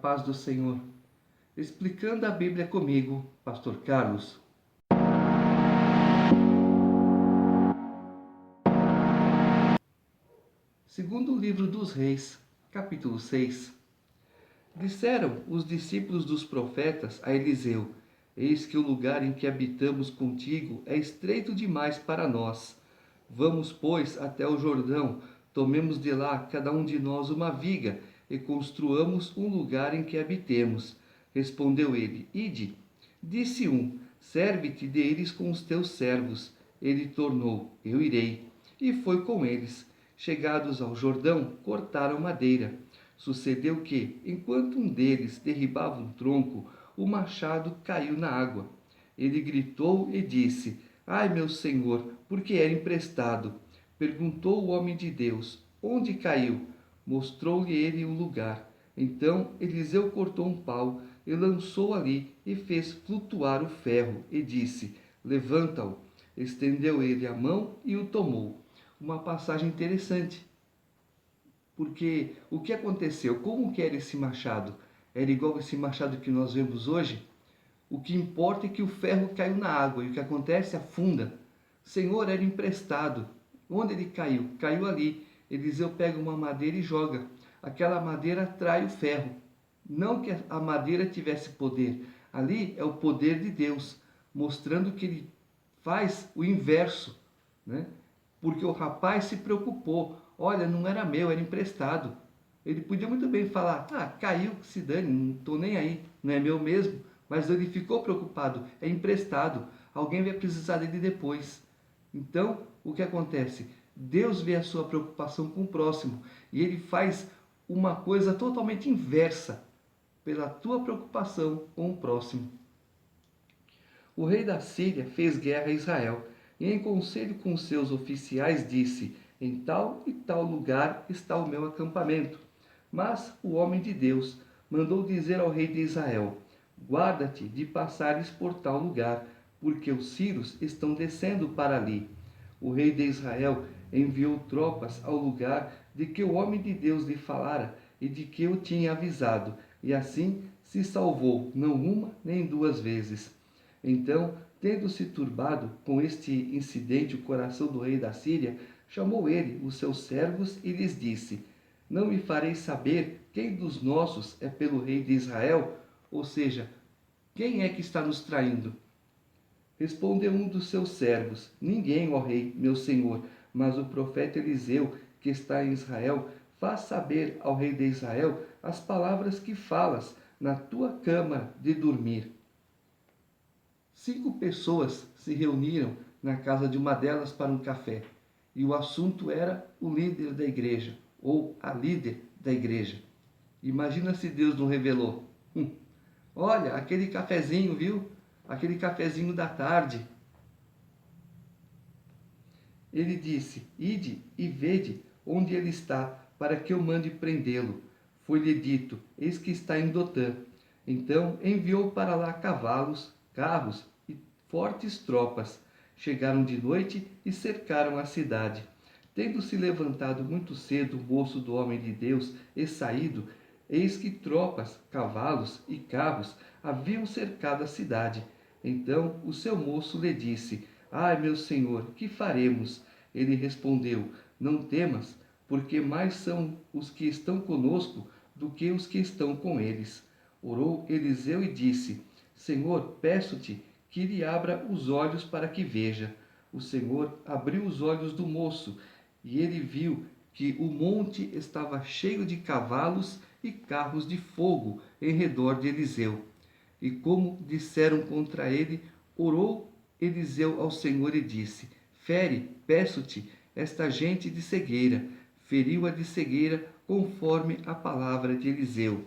paz do Senhor. Explicando a Bíblia comigo, Pastor Carlos. Segundo o livro dos Reis, capítulo 6. Disseram os discípulos dos profetas a Eliseu: Eis que o lugar em que habitamos contigo é estreito demais para nós. Vamos, pois, até o Jordão, tomemos de lá cada um de nós uma viga e construamos um lugar em que habitemos. Respondeu ele: Ide. Disse um: Serve-te deles com os teus servos. Ele tornou: Eu irei. E foi com eles. Chegados ao Jordão, cortaram madeira. Sucedeu que, enquanto um deles derribava um tronco, o machado caiu na água. Ele gritou e disse: Ai, meu senhor, porque era emprestado. Perguntou o homem de Deus: Onde caiu? Mostrou-lhe ele o lugar. Então Eliseu cortou um pau e lançou ali e fez flutuar o ferro e disse: Levanta-o. Estendeu ele a mão e o tomou. Uma passagem interessante. Porque o que aconteceu? Como que era esse machado? Era igual esse machado que nós vemos hoje? O que importa é que o ferro caiu na água e o que acontece? Afunda. Senhor, era emprestado. Onde ele caiu? Caiu ali. Eliseu pega uma madeira e joga. Aquela madeira atrai o ferro. Não que a madeira tivesse poder. Ali é o poder de Deus, mostrando que ele faz o inverso, né? Porque o rapaz se preocupou. Olha, não era meu, era emprestado. Ele podia muito bem falar: caiu, que se dane, não estou nem aí, não é meu mesmo. Mas ele ficou preocupado, é emprestado, alguém vai precisar dele depois. Então, o que acontece? Deus vê a sua preocupação com o próximo e ele faz uma coisa totalmente inversa pela tua preocupação com o próximo. O rei da Síria fez guerra a Israel e, em conselho com seus oficiais, disse: Em tal e tal lugar está o meu acampamento. Mas o homem de Deus mandou dizer ao rei de Israel: Guarda-te de passares por tal lugar, porque os sírios estão descendo para ali. O rei de Israel enviou tropas ao lugar de que o homem de Deus lhe falara e de que eu tinha avisado, e assim se salvou, não uma nem duas vezes. Então, tendo-se turbado com este incidente o coração do rei da Síria, chamou ele os seus servos e lhes disse: Não me fareis saber quem dos nossos é pelo rei de Israel? Ou seja, quem é que está nos traindo? Respondeu um dos seus servos: Ninguém, ó rei, meu senhor, mas o profeta Eliseu, que está em Israel, faz saber ao rei de Israel as palavras que falas na tua câmara de dormir. 5 pessoas se reuniram na casa de uma delas para um café, e o assunto era o líder da igreja, ou a líder da igreja. Imagina se Deus não revelou. Olha, aquele cafezinho, viu? Aquele cafezinho da tarde. Ele disse: Ide e vede onde ele está, para que eu mande prendê-lo. Foi-lhe dito: Eis que está em Dotã. Então enviou para lá cavalos, carros e fortes tropas. Chegaram de noite e cercaram a cidade. Tendo-se levantado muito cedo o moço do homem de Deus e saído, eis que tropas, cavalos e carros haviam cercado a cidade. Então o seu moço lhe disse: Ai, meu senhor, que faremos? Ele respondeu: Não temas, porque mais são os que estão conosco do que os que estão com eles. Orou Eliseu e disse: Senhor, peço-te que lhe abra os olhos para que veja. O Senhor abriu os olhos do moço, e ele viu que o monte estava cheio de cavalos e carros de fogo em redor de Eliseu. E como disseram contra ele, orou Eliseu ao Senhor e disse: Fere, peço-te, esta gente de cegueira. Feriu-a de cegueira, conforme a palavra de Eliseu.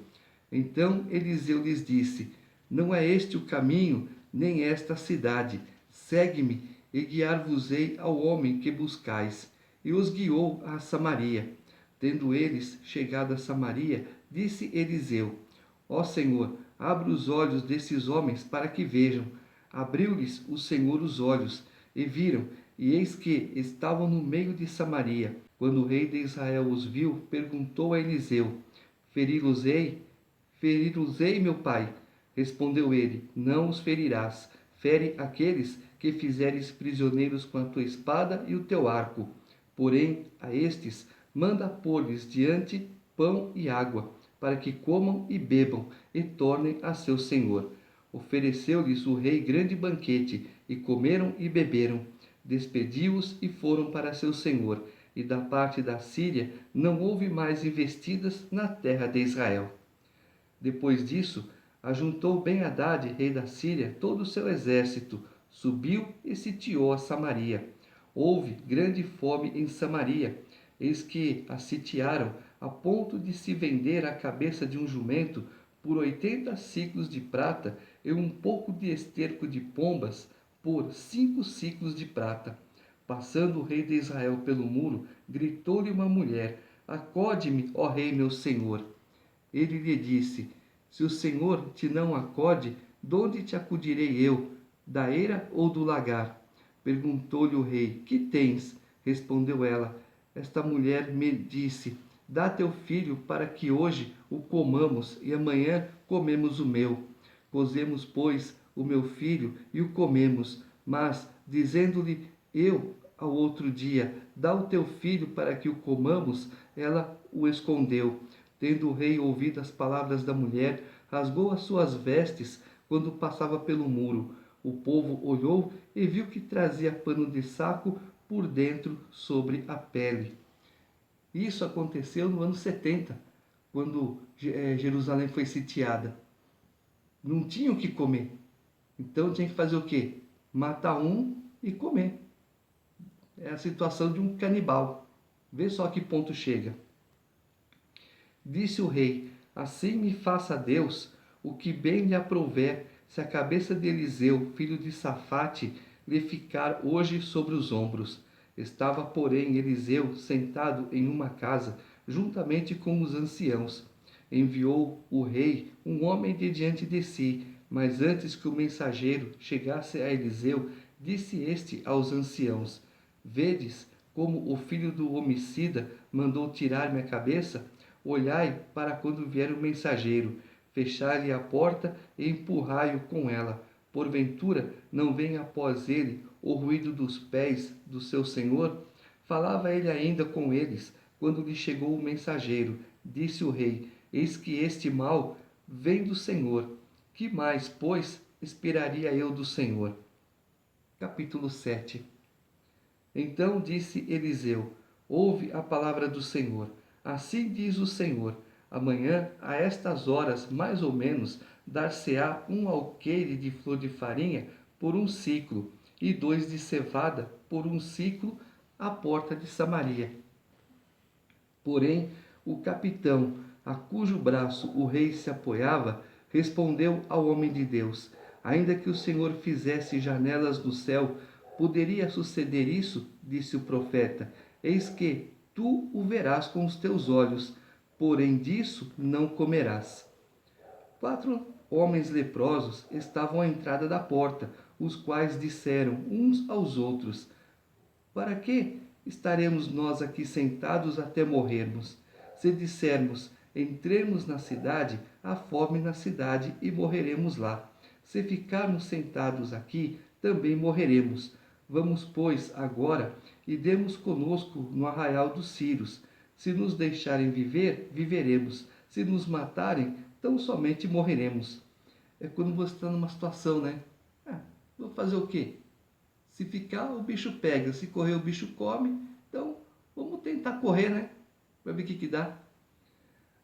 Então Eliseu lhes disse: Não é este o caminho, nem esta a cidade. Segue-me, e guiar-vos-ei ao homem que buscais. E os guiou a Samaria. Tendo eles chegado a Samaria, disse Eliseu: Ó Senhor, abre os olhos desses homens para que vejam. Abriu-lhes o Senhor os olhos, e viram, e eis que estavam no meio de Samaria. Quando o rei de Israel os viu, perguntou a Eliseu: Feri-los-ei? Ferir-os-ei, meu pai. Respondeu ele: Não os ferirás. Fere aqueles que fizeres prisioneiros com a tua espada e o teu arco. Porém, a estes manda pôr-lhes diante pão e água, para que comam e bebam e tornem a seu senhor. Ofereceu-lhes o rei grande banquete, e comeram e beberam. Despediu-os e foram para seu senhor. E da parte da Síria não houve mais investidas na terra de Israel. Depois disso, ajuntou Ben-Hadad, rei da Síria, todo o seu exército, subiu e sitiou a Samaria. Houve grande fome em Samaria, eis que a sitiaram a ponto de se vender a cabeça de um jumento por 80 siclos de prata e um pouco de esterco de pombas por 5 siclos de prata. Passando o rei de Israel pelo muro, gritou-lhe uma mulher: Acode-me, ó rei meu senhor. Ele lhe disse: Se o Senhor te não acode, donde te acudirei eu? Da eira ou do lagar? Perguntou-lhe o rei: Que tens? Respondeu ela: Esta mulher me disse: Dá teu filho para que hoje o comamos e amanhã comemos o meu. Cozemos, pois, o meu filho e o comemos. Mas, dizendo-lhe eu ao outro dia: Dá o teu filho para que o comamos, ela o escondeu. Tendo o rei ouvido as palavras da mulher, rasgou as suas vestes quando passava pelo muro. O povo olhou e viu que trazia pano de saco por dentro sobre a pele. Isso aconteceu no ano 70, quando Jerusalém foi sitiada. Não tinha o que comer. Então tinha que fazer o quê? Matar um e comer. É a situação de um canibal. Vê só que ponto chega. Disse o rei: Assim me faça Deus o que bem lhe aprouver, se a cabeça de Eliseu, filho de Safate, lhe ficar hoje sobre os ombros. Estava, porém, Eliseu sentado em uma casa, juntamente com os anciãos. Enviou o rei um homem de diante de si, mas antes que o mensageiro chegasse a Eliseu, disse este aos anciãos: Vedes como o filho do homicida mandou tirar-me a cabeça? Olhai para quando vier o mensageiro, fechai-lhe a porta e empurrai-o com ela. Porventura não vem após ele o ruído dos pés do seu senhor? Falava ele ainda com eles, quando lhe chegou o mensageiro. Disse o rei: Eis que este mal vem do Senhor. Que mais, pois, esperaria eu do Senhor? Capítulo 7. Então disse Eliseu: Ouve a palavra do Senhor. Assim diz o Senhor: Amanhã, a estas horas, mais ou menos, dar-se-á um alqueire de flor de farinha por um ciclo, e 2 de cevada por um ciclo, à porta de Samaria. Porém, o capitão, a cujo braço o rei se apoiava, respondeu ao homem de Deus: Ainda que o Senhor fizesse janelas no céu, poderia suceder isso? Disse o profeta. Eis que tu o verás com os teus olhos, porém disso não comerás. 4 homens leprosos estavam à entrada da porta, os quais disseram uns aos outros: Para que estaremos nós aqui sentados até morrermos? Se dissermos: Entremos na cidade, há fome na cidade e morreremos lá. Se ficarmos sentados aqui, também morreremos. Vamos, pois, agora e demos conosco no arraial dos Círios. Se nos deixarem viver, viveremos. Se nos matarem, tão somente morreremos. É quando você está numa situação, né? Vou fazer o quê? Se ficar, o bicho pega. Se correr, o bicho come. Então, vamos tentar correr, né? Para ver o que dá.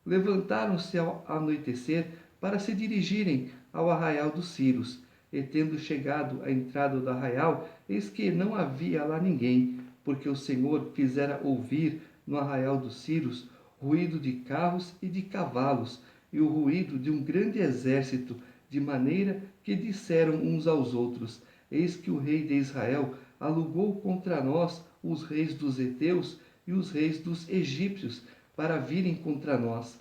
Levantaram-se ao anoitecer para se dirigirem ao arraial dos Círios. E tendo chegado à entrada do arraial, eis que não havia lá ninguém, porque o Senhor fizera ouvir no arraial dos Círios ruído de carros e de cavalos, e o ruído de um grande exército, de maneira que disseram uns aos outros: Eis que o rei de Israel alugou contra nós os reis dos heteus e os reis dos egípcios para virem contra nós.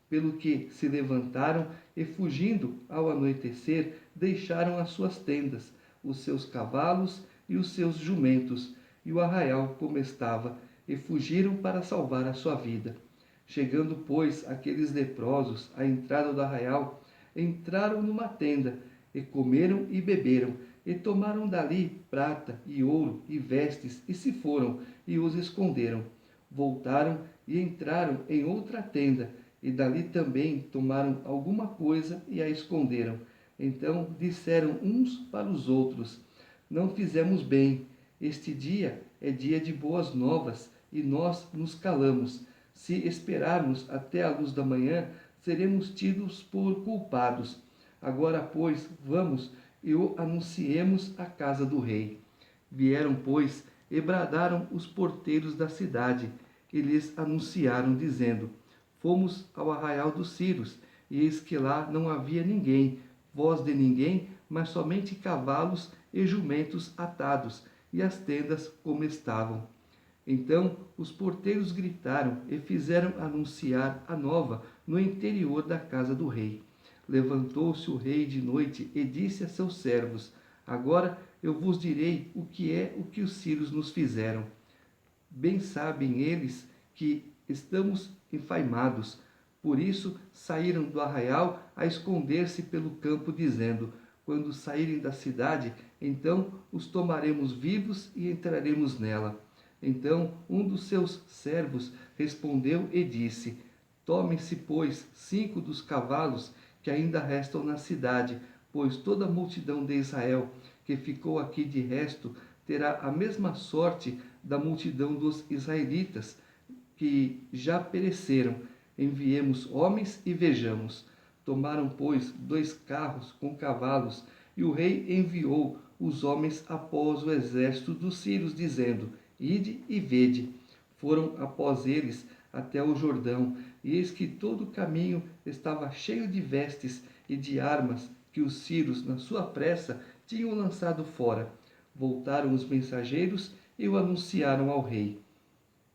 Pelo que se levantaram e, fugindo ao anoitecer, deixaram as suas tendas, os seus cavalos e os seus jumentos, e o arraial como estava, e fugiram para salvar a sua vida. Chegando, pois, aqueles leprosos à entrada do arraial, entraram numa tenda, e comeram e beberam, e tomaram dali prata e ouro e vestes, e se foram, e os esconderam. Voltaram e entraram em outra tenda, e dali também tomaram alguma coisa e a esconderam. Então disseram uns para os outros: Não fizemos bem. Este dia é dia de boas novas, e nós nos calamos. Se esperarmos até a luz da manhã, seremos tidos por culpados. Agora, pois, vamos e o anunciemos à casa do rei. Vieram, pois, e bradaram os porteiros da cidade, e lhes anunciaram, dizendo: Fomos ao arraial dos Círios, e eis que lá não havia ninguém, voz de ninguém, mas somente cavalos e jumentos atados, e as tendas como estavam. Então os porteiros gritaram e fizeram anunciar a nova no interior da casa do rei. Levantou-se o rei de noite e disse a seus servos: Agora eu vos direi o que é o que os sírios nos fizeram. Bem sabem eles que estamos enfaimados. Por isso saíram do arraial a esconder-se pelo campo, dizendo: Quando saírem da cidade, então os tomaremos vivos e entraremos nela. Então um dos seus servos respondeu e disse: Tomem-se, pois, 5 dos cavalos que ainda restam na cidade, pois toda a multidão de Israel que ficou aqui de resto terá a mesma sorte da multidão dos israelitas que já pereceram. Enviemos homens e vejamos. Tomaram, pois, 2 carros com cavalos, e o rei enviou os homens após o exército dos sírios, dizendo: Ide e vede. Foram após eles até o Jordão, e eis que todo o caminho estava cheio de vestes e de armas que os sírios, na sua pressa, tinham lançado fora. Voltaram os mensageiros e o anunciaram ao rei.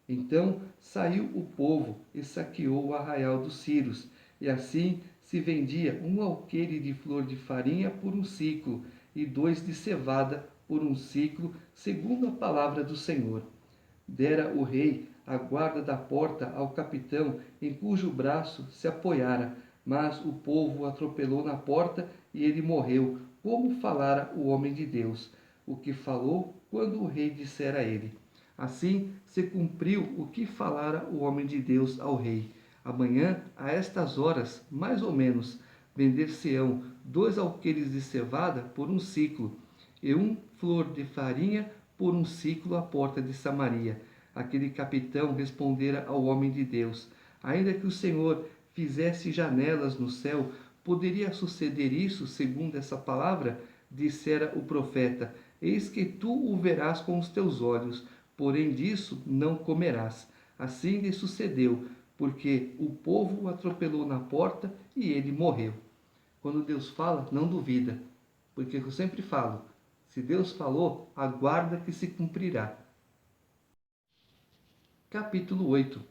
Então saiu o povo e saqueou o arraial dos Círios, e assim se vendia um alqueire de flor de farinha por um siclo, e 2 de cevada por um siclo, segundo a palavra do Senhor. Dera o rei a guarda da porta ao capitão, em cujo braço se apoiara, mas o povo o atropelou na porta, e ele morreu, como falara o homem de Deus, o que falou quando o rei dissera a ele. Assim se cumpriu o que falara o homem de Deus ao rei. Amanhã, a estas horas, mais ou menos, vender-se-ão 2 alqueires de cevada por um siclo, e um flor de farinha por um siclo à porta de Samaria. Aquele capitão respondera ao homem de Deus: Ainda que o Senhor fizesse janelas no céu, poderia suceder isso segundo essa palavra? Dissera o profeta: Eis que tu o verás com os teus olhos, porém disso não comerás. Assim lhe sucedeu, porque o povo o atropelou na porta e ele morreu. Quando Deus fala, não duvida, porque eu sempre falo: se Deus falou, aguarda que se cumprirá. Capítulo 8.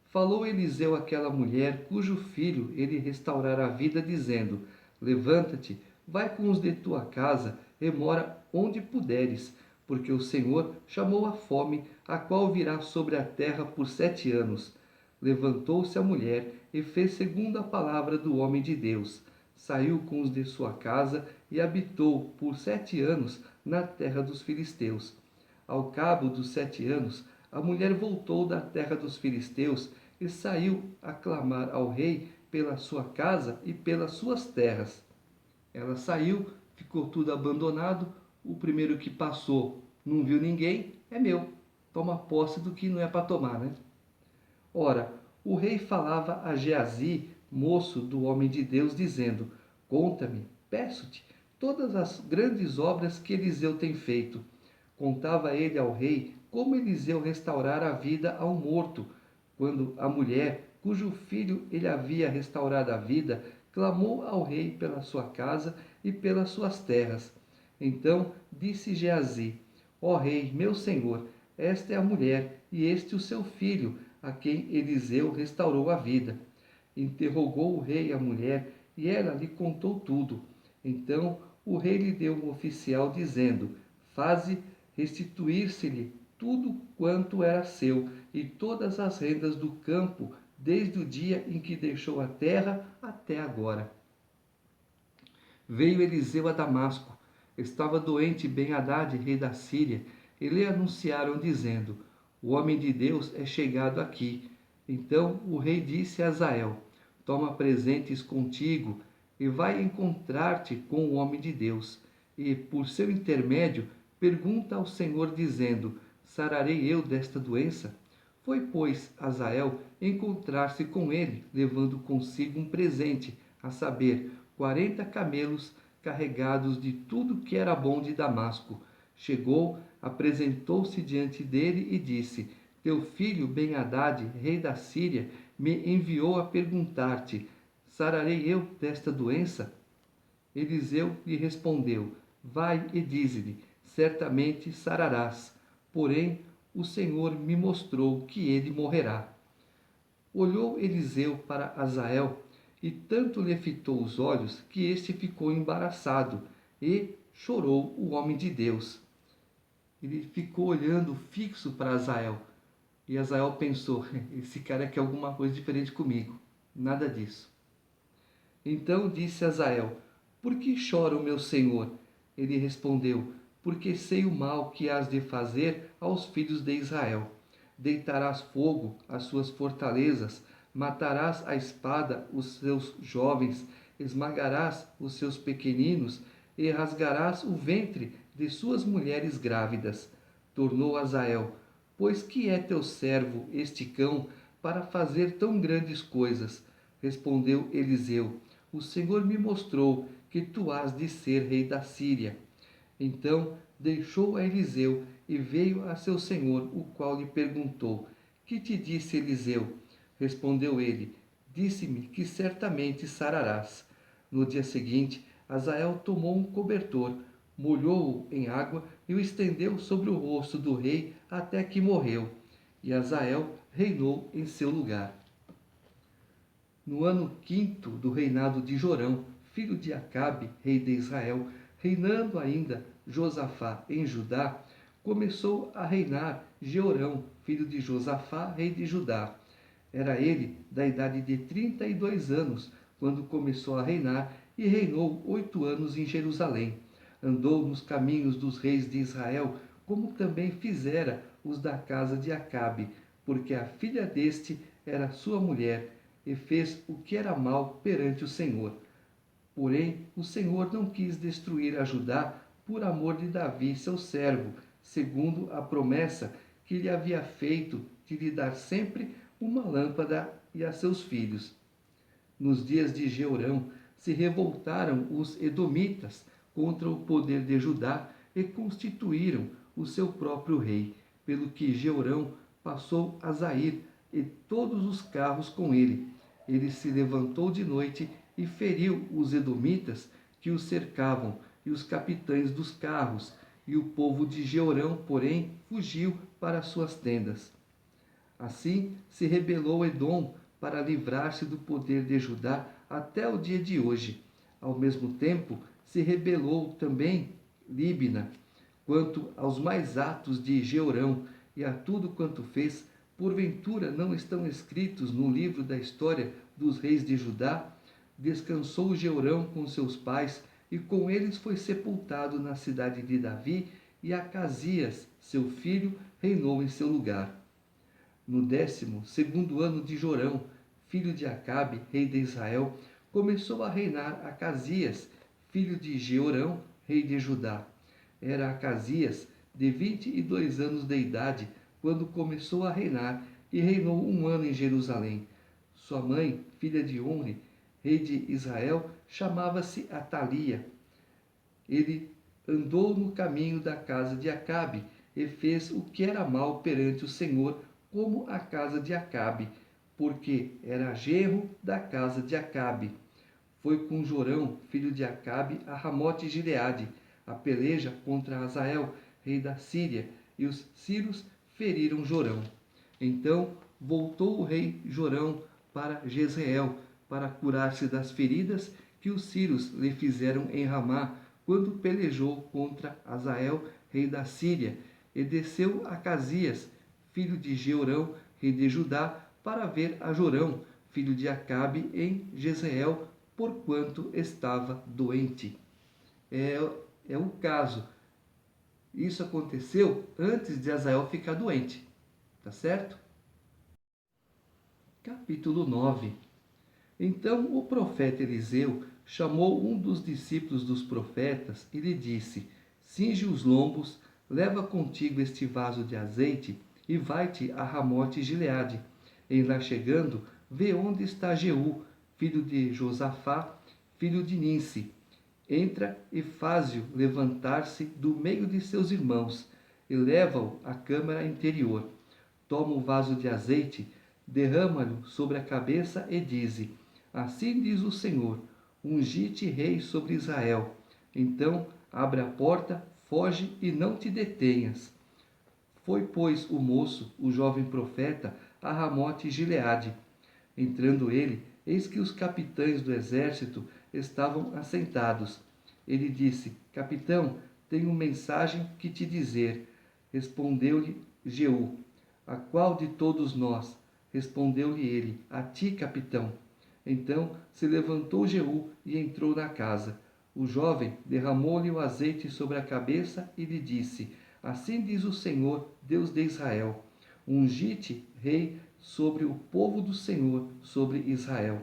Falou Eliseu àquela mulher, cujo filho ele restaurara a vida, dizendo: Levanta-te, vai com os de tua casa e mora onde puderes, porque o Senhor chamou a fome, a qual virá sobre a terra por 7 anos. Levantou-se a mulher e fez segundo a palavra do homem de Deus. Saiu com os de sua casa e habitou por 7 anos na terra dos filisteus. Ao cabo dos 7 anos, a mulher voltou da terra dos filisteus e saiu a clamar ao rei pela sua casa e pelas suas terras. Ela saiu, ficou tudo abandonado. O primeiro que passou não viu ninguém, é meu. Toma posse do que não é para tomar, né? Ora, o rei falava a Geazi, moço do homem de Deus, dizendo: Conta-me, peço-te, todas as grandes obras que Eliseu tem feito. Contava ele ao rei como Eliseu restaurara a vida ao morto, quando a mulher, cujo filho ele havia restaurado a vida, clamou ao rei pela sua casa e pelas suas terras. Então disse Geazi: Ó rei, meu senhor, esta é a mulher e este o seu filho, a quem Eliseu restaurou a vida. Interrogou o rei a mulher, e ela lhe contou tudo. Então o rei lhe deu um oficial, dizendo: Faze restituir-se-lhe tudo quanto era seu, e todas as rendas do campo, desde o dia em que deixou a terra até agora. Veio Eliseu a Damasco. Estava doente Ben-Hadad, rei da Síria, e lhe anunciaram, dizendo: O homem de Deus é chegado aqui. Então o rei disse a Hazael: Toma presentes contigo e vai encontrar-te com o homem de Deus. E, por seu intermédio, pergunta ao Senhor, dizendo: Sararei eu desta doença? Foi, pois, Hazael encontrar-se com ele, levando consigo um presente, a saber, 40 camelos carregados de tudo que era bom de Damasco. Chegou, apresentou-se diante dele e disse: Teu filho Ben-Hadad, rei da Síria, me enviou a perguntar-te: Sararei eu desta doença? Eliseu lhe respondeu: Vai e dize-lhe: Certamente sararás. Porém, o Senhor me mostrou que ele morrerá. Olhou Eliseu para Hazael, e tanto lhe fitou os olhos que este ficou embaraçado, e chorou o homem de Deus. Ele ficou olhando fixo para Hazael, e Hazael pensou: esse cara quer alguma coisa diferente comigo. Nada disso. Então disse Hazael: Por que chora o meu senhor? Ele respondeu: Porque sei o mal que hás de fazer aos filhos de Israel. Deitarás fogo às suas fortalezas, matarás à espada os seus jovens, esmagarás os seus pequeninos e rasgarás o ventre de suas mulheres grávidas. Tornou Hazael: Pois que é teu servo este cão para fazer tão grandes coisas? Respondeu Eliseu: O Senhor me mostrou que tu has de ser rei da Síria. Então deixou a Eliseu e veio a seu senhor, o qual lhe perguntou: Que te disse Eliseu? Respondeu ele: Disse-me que certamente sararás. No dia seguinte, Hazael tomou um cobertor, molhou-o em água e o estendeu sobre o rosto do rei até que morreu. E Hazael reinou em seu lugar. No ano quinto do reinado de Jorão, filho de Acabe, rei de Israel, reinando ainda Josafá em Judá, começou a reinar Jeorão, filho de Josafá, rei de Judá. Era ele da idade de 32 anos, quando começou a reinar, e reinou 8 anos em Jerusalém. Andou nos caminhos dos reis de Israel, como também fizera os da casa de Acabe, porque a filha deste era sua mulher, e fez o que era mal perante o Senhor. Porém, o Senhor não quis destruir a Judá por amor de Davi, seu servo, segundo a promessa que lhe havia feito de lhe dar sempre uma lâmpada e a seus filhos. Nos dias de Jeorão se revoltaram os edomitas contra o poder de Judá e constituíram o seu próprio rei, pelo que Jeorão passou a Zair e todos os carros com ele. Ele se levantou de noite e feriu os edomitas que os cercavam e os capitães dos carros, e o povo de Jeorão, porém, fugiu para suas tendas. Assim se rebelou Edom para livrar-se do poder de Judá até o dia de hoje. Ao mesmo tempo, se rebelou também Líbina. Quanto aos mais atos de Jeorão e a tudo quanto fez, porventura não estão escritos no livro da história dos reis de Judá? Descansou Jeorão com seus pais, e com eles foi sepultado na cidade de Davi, e Acasias, seu filho, reinou em seu lugar. No 12º ano de Jorão, filho de Acabe, rei de Israel, começou a reinar Acasias, filho de Jeorão, rei de Judá. Era Acasias de 22 anos de idade quando começou a reinar, e reinou 1 ano em Jerusalém. Sua mãe, filha de Onre, rei de Israel, chamava-se Atalia. Ele andou no caminho da casa de Acabe e fez o que era mal perante o Senhor, como a casa de Acabe, porque era genro da casa de Acabe. Foi com Jorão, filho de Acabe, a Ramote-Gileade, a peleja contra Hazael, rei da Síria, e os sírios feriram Jorão. Então voltou o rei Jorão para Jezreel, para curar-se das feridas que os sírios lhe fizeram em Ramá, quando pelejou contra Hazael, rei da Síria, E desceu Acasias, filho de Jeorão, rei de Judá, para ver a Jorão, filho de Acabe, em Jezreel, porquanto estava doente. É o caso. Isso aconteceu antes de Azael ficar doente. Tá certo? Capítulo 9. Então o profeta Eliseu chamou um dos discípulos dos profetas e lhe disse: Cinge os lombos, leva contigo este vaso de azeite e vai-te a Ramote Gileade. Em lá chegando, vê onde está Jeú, filho de Josafá, filho de Ninsi. Entra e faze-o levantar-se do meio de seus irmãos e leva-o à câmara interior. Toma o vaso de azeite, derrama-lhe sobre a cabeça e dize: Assim diz o Senhor: Ungi-te rei sobre Israel. Então abre a porta, foge e não te detenhas. Foi, pois, o moço, o jovem profeta, a Ramote Gileade. Entrando ele, eis que os capitães do exército estavam assentados. Ele disse: Capitão, tenho mensagem que te dizer. Respondeu-lhe Jeú: A qual de todos nós? Respondeu-lhe ele: A ti, capitão. Então se levantou Jeú e entrou na casa. O jovem derramou-lhe o azeite sobre a cabeça e lhe disse: Assim diz o Senhor, Deus de Israel: Ungi-te, rei, sobre o povo do Senhor, sobre Israel.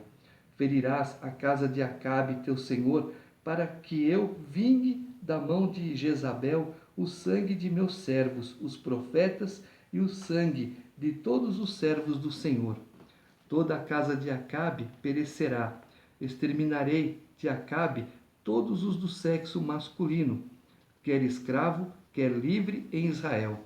Ferirás a casa de Acabe, teu senhor, para que eu vingue da mão de Jezabel o sangue de meus servos, os profetas, e o sangue de todos os servos do Senhor. Toda a casa de Acabe perecerá. Exterminarei de Acabe todos os do sexo masculino, quer escravo, quer livre, em Israel.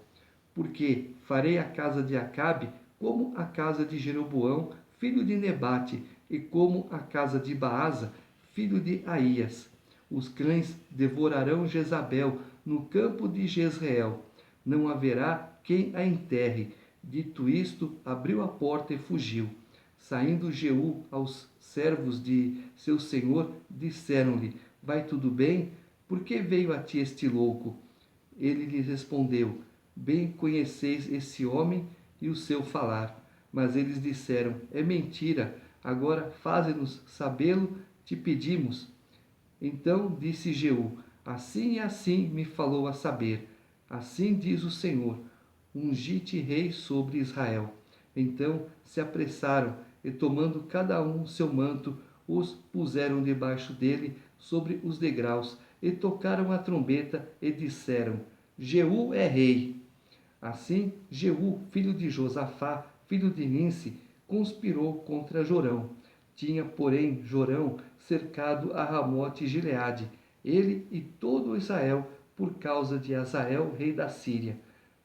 Porque farei a casa de Acabe como a casa de Jeroboão, filho de Nebate, e como a casa de Baasa, filho de Aías. Os cães devorarão Jezabel no campo de Jezreel. Não haverá quem a enterre. Dito isto, abriu a porta e fugiu. Saindo Jeú aos servos de seu senhor, disseram-lhe: Vai tudo bem? Por que veio a ti este louco? Ele lhes respondeu: Bem conheceis esse homem e o seu falar. Mas eles disseram: É mentira. Agora faze-nos sabê-lo, te pedimos. Então disse Jeú: Assim e assim me falou a saber. Assim diz o Senhor: Ungi-te rei sobre Israel. Então se apressaram e, tomando cada um seu manto, os puseram debaixo dele sobre os degraus e tocaram a trombeta e disseram: Jeú é rei. Assim Jeú, filho de Josafá, filho de Ninsi, conspirou contra Jorão. Tinha, porém, Jorão cercado a Ramote Gileade, ele e todo Israel, por causa de Hazael, rei da Síria.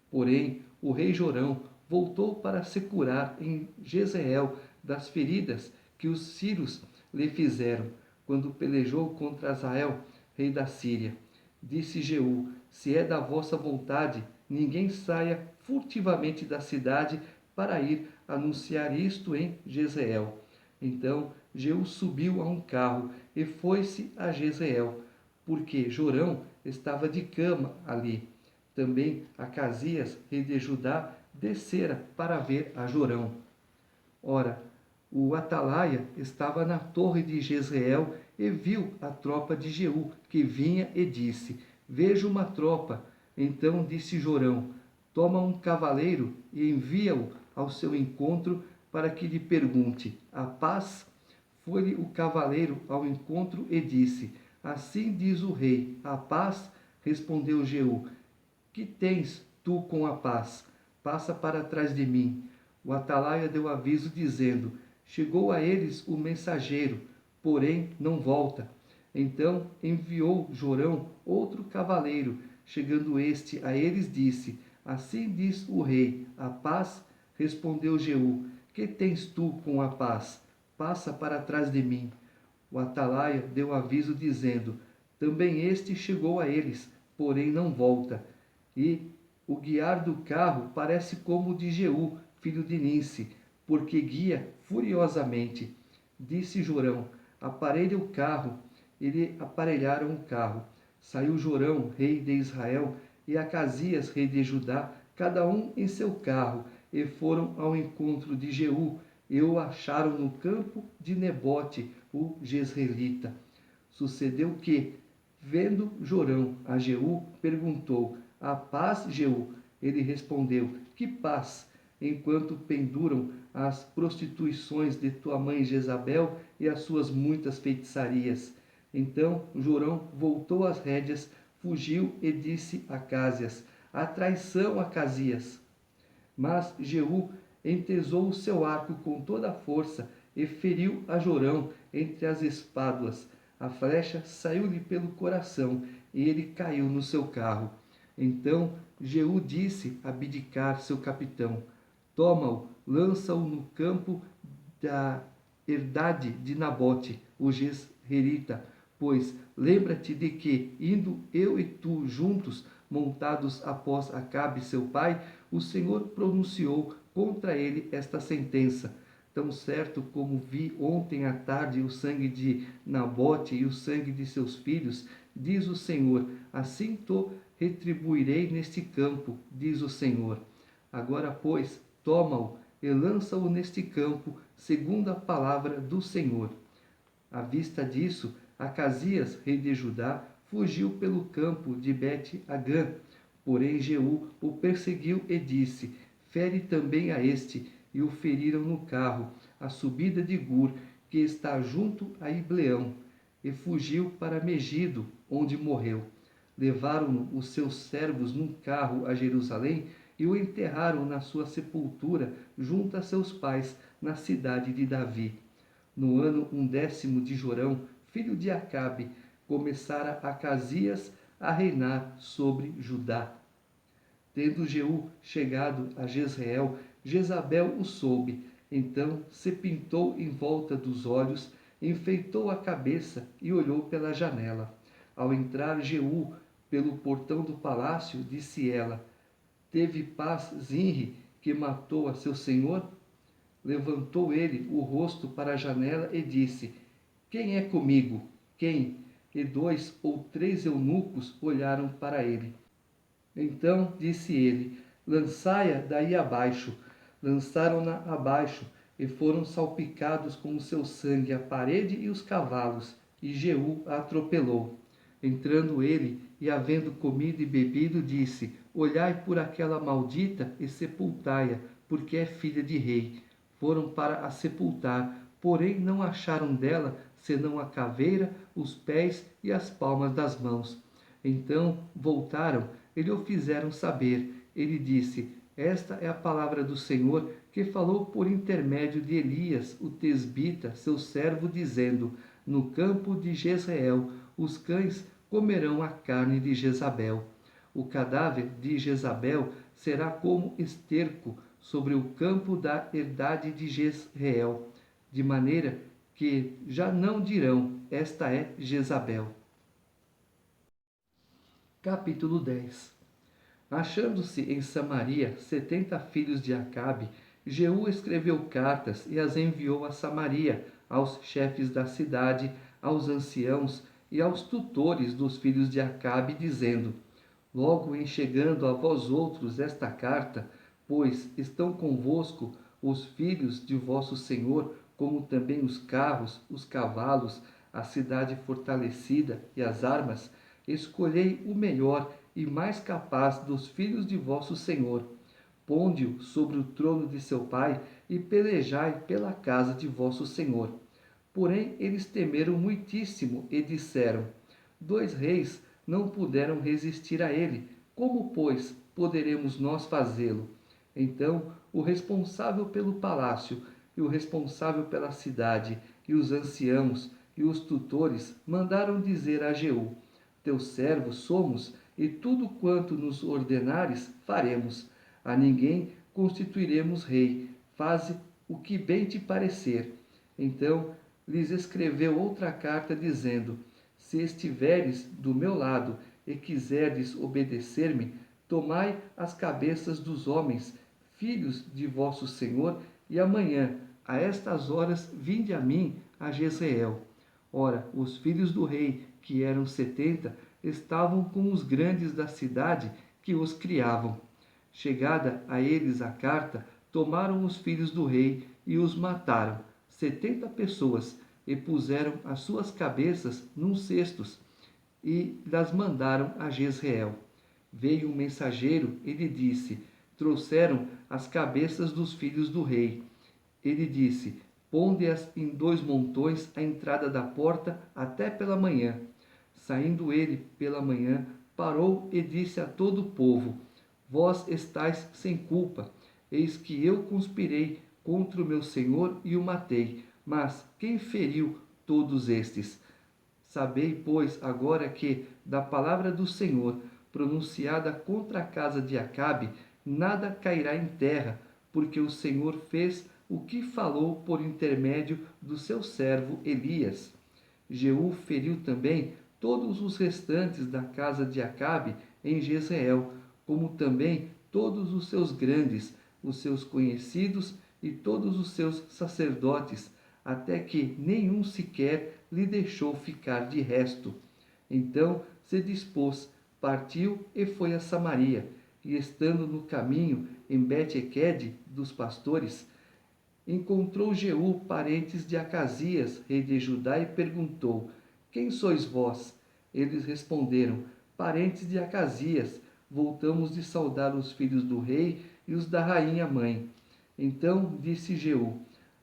Porém, o rei Jorão voltou para se curar em Jezreel das feridas que os sírios lhe fizeram, quando pelejou contra Hazael, rei da Síria. Disse Jeú: Se é da vossa vontade, ninguém saia furtivamente da cidade para ir anunciar isto em Jezreel. Então Jeú subiu a um carro e foi-se a Jezreel, porque Jorão estava de cama ali. Também Acasias, rei de Judá, descera para ver a Jorão. Ora, o atalaia estava na torre de Jezreel e viu a tropa de Jeú, que vinha, e disse: Vejo uma tropa. Então disse Jorão: Toma um cavaleiro e envia-o ao seu encontro para que lhe pergunte: A paz? Foi-lhe o cavaleiro ao encontro e disse: Assim diz o rei: A paz? Respondeu Jeú: Que tens tu com a paz? Passa para trás de mim. O atalaia deu aviso, dizendo: Chegou a eles o mensageiro, porém não volta. Então enviou Jorão outro cavaleiro. Chegando este a eles, disse: Assim diz o rei: A paz? Respondeu Jeú: Que tens tu com a paz? Passa para trás de mim. O atalaia deu aviso, dizendo: Também este chegou a eles, porém não volta. E o guiar do carro parece como o de Jeú, filho de Ninsi, porque guia furiosamente. Disse Jorão: Aparelhe o carro. E lhe aparelharam o carro. Saiu Jorão, rei de Israel, e Acasias, rei de Judá, cada um em seu carro, e foram ao encontro de Jeú, e o acharam no campo de Nebote, o jezreelita. Sucedeu que, vendo Jorão a Jeú, perguntou: A paz, Jeú? Ele respondeu: Que paz? Enquanto penduram as prostituições de tua mãe Jezabel e as suas muitas feitiçarias. Então Jorão voltou as rédeas, fugiu e disse a Acasias: A traição, Acasias! Mas Jeú entesou o seu arco com toda a força e feriu a Jorão entre as espáduas. A flecha saiu-lhe pelo coração e ele caiu no seu carro. Então Jeú disse a Abidcar, seu capitão: Toma-o, lança-o no campo da herdade de Nabote, o jezreelita, pois lembra-te de que, indo eu e tu juntos, montados após Acabe, seu pai, o Senhor pronunciou contra ele esta sentença: Tão certo como vi ontem à tarde o sangue de Nabote e o sangue de seus filhos, diz o Senhor, assim te retribuirei neste campo, diz o Senhor. Agora, pois, toma-o e lança-o neste campo, segundo a palavra do Senhor. À vista disso, Acasias, rei de Judá, fugiu pelo campo de Bet-Agã. Porém Jeú o perseguiu e disse: Fere também a este. E o feriram no carro, à subida de Gur, que está junto a Ibleão. E fugiu para Megido, onde morreu. Levaram-no os seus servos num carro a Jerusalém e o enterraram na sua sepultura junto a seus pais, na cidade de Davi. No ano 10º de Jorão, filho de Acabe, começara Acasias a reinar sobre Judá. Tendo Jeú chegado a Jezreel, Jezabel o soube. Então se pintou em volta dos olhos, enfeitou a cabeça e olhou pela janela. Ao entrar Jeú pelo portão do palácio, disse ela: Teve paz Zinri, que matou a seu senhor? Levantou ele o rosto para a janela e disse: Quem é comigo? Quem? E 2 ou 3 eunucos olharam para ele. Então disse ele: Lançai-a daí abaixo. Lançaram-na abaixo e foram salpicados com o seu sangue a parede e os cavalos, e Jeú a atropelou. Entrando ele e havendo comido e bebido, disse: Olhai por aquela maldita e sepultai-a, porque é filha de rei. Foram para a sepultar, porém não acharam dela senão a caveira, os pés e as palmas das mãos. Então voltaram e lhe o fizeram saber. Ele disse: Esta é a palavra do Senhor, que falou por intermédio de Elias, o tesbita, seu servo, dizendo: No campo de Jezreel os cães comerão a carne de Jezabel. O cadáver de Jezabel será como esterco sobre o campo da herdade de Jezreel, de maneira que já não dirão: Esta é Jezabel. Capítulo 10. Achando-se em Samaria 70 filhos de Acabe, Jeú escreveu cartas e as enviou a Samaria, aos chefes da cidade, aos anciãos e aos tutores dos filhos de Acabe, dizendo: Logo em chegando a vós outros esta carta, pois estão convosco os filhos de vosso senhor, como também os carros, os cavalos, a cidade fortalecida e as armas, escolhei o melhor e mais capaz dos filhos de vosso senhor. Ponde-o sobre o trono de seu pai e pelejai pela casa de vosso senhor. Porém eles temeram muitíssimo e disseram: 2 reis não puderam resistir a ele. Como, pois, poderemos nós fazê-lo? Então o responsável pelo palácio e o responsável pela cidade e os anciãos e os tutores mandaram dizer a Jeú: Teus servos somos, e tudo quanto nos ordenares faremos. A ninguém constituiremos rei. Faze o que bem te parecer. Então lhes escreveu outra carta, dizendo: Se estiveres do meu lado e quiserdes obedecer-me, tomai as cabeças dos homens, filhos de vosso senhor, e amanhã, a estas horas, vinde a mim a Jezreel. Ora, os filhos do rei, que eram 70, estavam com os grandes da cidade, que os criavam. Chegada a eles a carta, tomaram os filhos do rei e os mataram, 70 pessoas, e puseram as suas cabeças num cestos, e las mandaram a Jezreel. Veio um mensageiro e lhe disse: trouxeram as cabeças dos filhos do rei. Ele disse: ponde-as em 2 montões à entrada da porta até pela manhã. Saindo ele pela manhã, parou e disse a todo o povo: vós estáis sem culpa, eis que eu conspirei contra o meu senhor e o matei. Mas quem feriu todos estes? Sabei, pois, agora que, da palavra do Senhor, pronunciada contra a casa de Acabe, nada cairá em terra, porque o Senhor fez o que falou por intermédio do seu servo Elias. Jeú feriu também todos os restantes da casa de Acabe em Jezreel, como também todos os seus grandes, os seus conhecidos e todos os seus sacerdotes, até que nenhum sequer lhe deixou ficar de resto. Então se dispôs, partiu e foi a Samaria, e estando no caminho em Bet-Equede dos pastores, encontrou Jeú parentes de Acasias, rei de Judá, e perguntou: quem sois vós? Eles responderam: parentes de Acasias, voltamos de saudar os filhos do rei e os da rainha mãe. Então disse Jeú: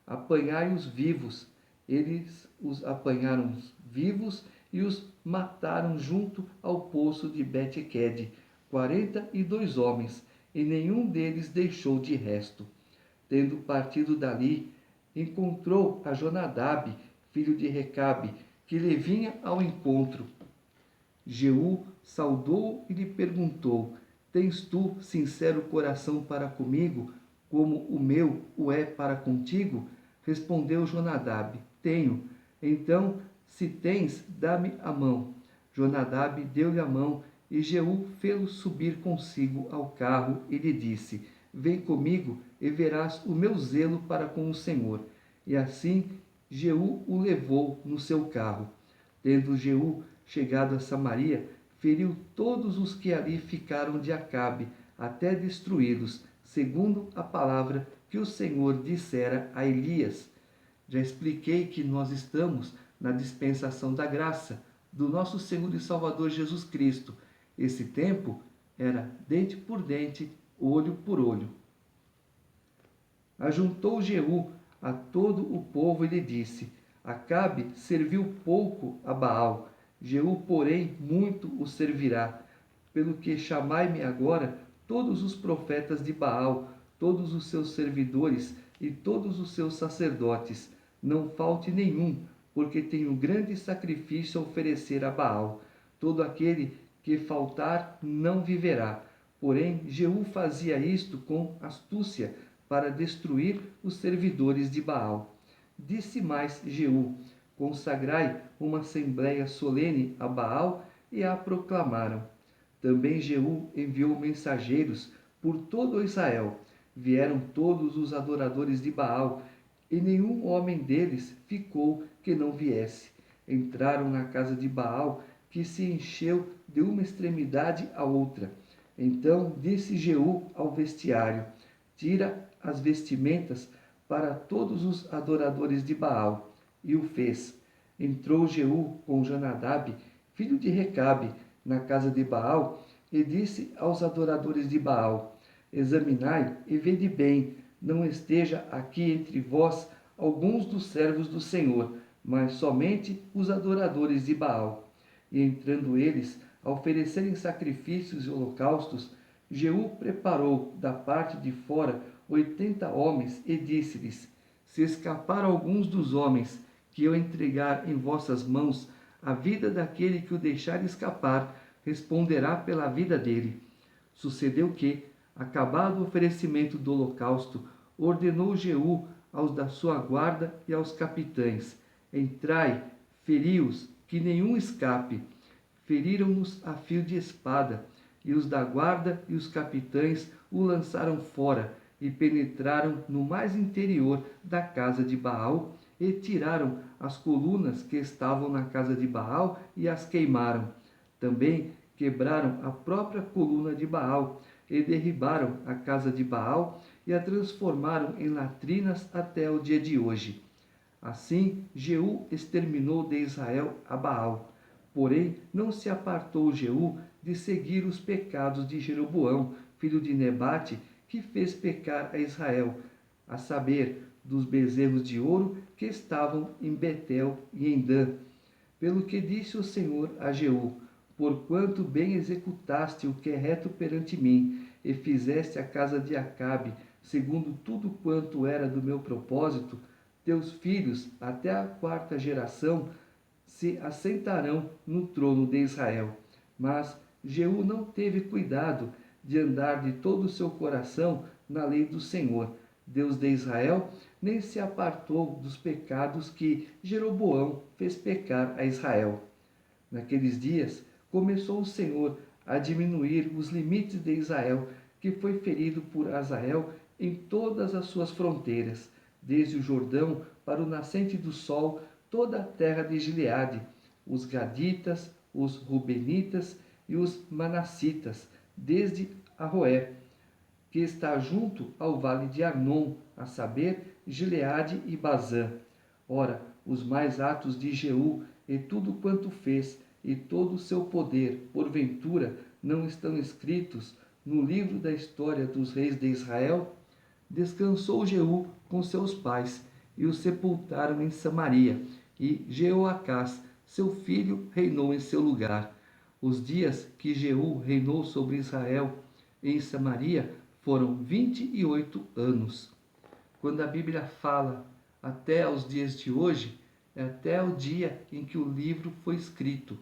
apanhai-os vivos. Eles os apanharam vivos e os mataram junto ao poço de Bet-Equede, 42 homens, e nenhum deles deixou de resto. Tendo partido dali, encontrou a Jonadab, filho de Recabe, que lhe vinha ao encontro. Jeú saudou e lhe perguntou: tens tu sincero coração para comigo, como o meu o é para contigo? Respondeu Jonadab: tenho. Então, se tens, dá-me a mão. Jonadab deu-lhe a mão, e Jeú fê-lo subir consigo ao carro e lhe disse: vem comigo e verás o meu zelo para com o Senhor. E assim Jeú o levou no seu carro. Tendo Jeú chegado a Samaria, feriu todos os que ali ficaram de Acabe, até destruí-los, segundo a palavra que o Senhor dissera a Elias. Já expliquei que nós estamos na dispensação da graça do nosso Senhor e Salvador Jesus Cristo. Esse tempo era dente por dente, olho por olho. Ajuntou Jeú a todo o povo e lhe disse: Acabe serviu pouco a Baal, Jeú, porém, muito o servirá. Pelo que chamai-me agora todos os profetas de Baal, todos os seus servidores e todos os seus sacerdotes. Não falte nenhum, porque tenho grande sacrifício a oferecer a Baal. Todo aquele que faltar não viverá. Porém, Jeú fazia isto com astúcia, para destruir os servidores de Baal. Disse mais Jeú: consagrai uma assembleia solene a Baal, e a proclamaram. Também Jeú enviou mensageiros por todo Israel. Vieram todos os adoradores de Baal, e nenhum homem deles ficou que não viesse. Entraram na casa de Baal, que se encheu de uma extremidade à outra. Então disse Jeú ao vestiário: tira as vestimentas para todos os adoradores de Baal. E o fez. Entrou Jeú com Jonadab, filho de Recabe, na casa de Baal, e disse aos adoradores de Baal: examinai e vede bem, não esteja aqui entre vós alguns dos servos do Senhor, mas somente os adoradores de Baal. E entrando eles a oferecerem sacrifícios e holocaustos, Jeú preparou da parte de fora 80 homens e disse-lhes: se escapar alguns dos homens que eu entregar em vossas mãos, a vida daquele que o deixar escapar responderá pela vida dele. Sucedeu que, acabado o oferecimento do holocausto, ordenou Jeú aos da sua guarda e aos capitães: entrai, feri-os, que nenhum escape. Feriram-nos a fio de espada, e os da guarda e os capitães o lançaram fora, e penetraram no mais interior da casa de Baal, e tiraram as colunas que estavam na casa de Baal e as queimaram. Também quebraram a própria coluna de Baal e derribaram a casa de Baal e a transformaram em latrinas até o dia de hoje. Assim, Jeú exterminou de Israel a Baal. Porém, não se apartou Jeú de seguir os pecados de Jeroboão, filho de Nebate, que fez pecar a Israel, a saber, dos bezerros de ouro que estavam em Betel e em Dan. Pelo que disse o Senhor a Jeú: porquanto bem executaste o que é reto perante mim, e fizeste a casa de Acabe, segundo tudo quanto era do meu propósito, teus filhos, até a 4ª geração, se assentarão no trono de Israel. Mas Jeú não teve cuidado de andar de todo o seu coração na lei do Senhor, Deus de Israel, nem se apartou dos pecados que Jeroboão fez pecar a Israel. Naqueles dias, começou o Senhor a diminuir os limites de Israel, que foi ferido por Azael em todas as suas fronteiras, desde o Jordão para o nascente do sol, toda a terra de Gileade, os Gaditas, os Rubenitas e os Manassitas, desde Aroé, que está junto ao vale de Arnon, a saber, Gileade e Bazã. Ora, os mais atos de Jeú e tudo quanto fez, e todo o seu poder, porventura, não estão escritos no livro da história dos reis de Israel? Descansou Jeú com seus pais, e o sepultaram em Samaria, e Jeoacás, seu filho, reinou em seu lugar. Os dias que Jeú reinou sobre Israel em Samaria foram 28 anos. Quando a Bíblia fala até aos dias de hoje, é até o dia em que o livro foi escrito.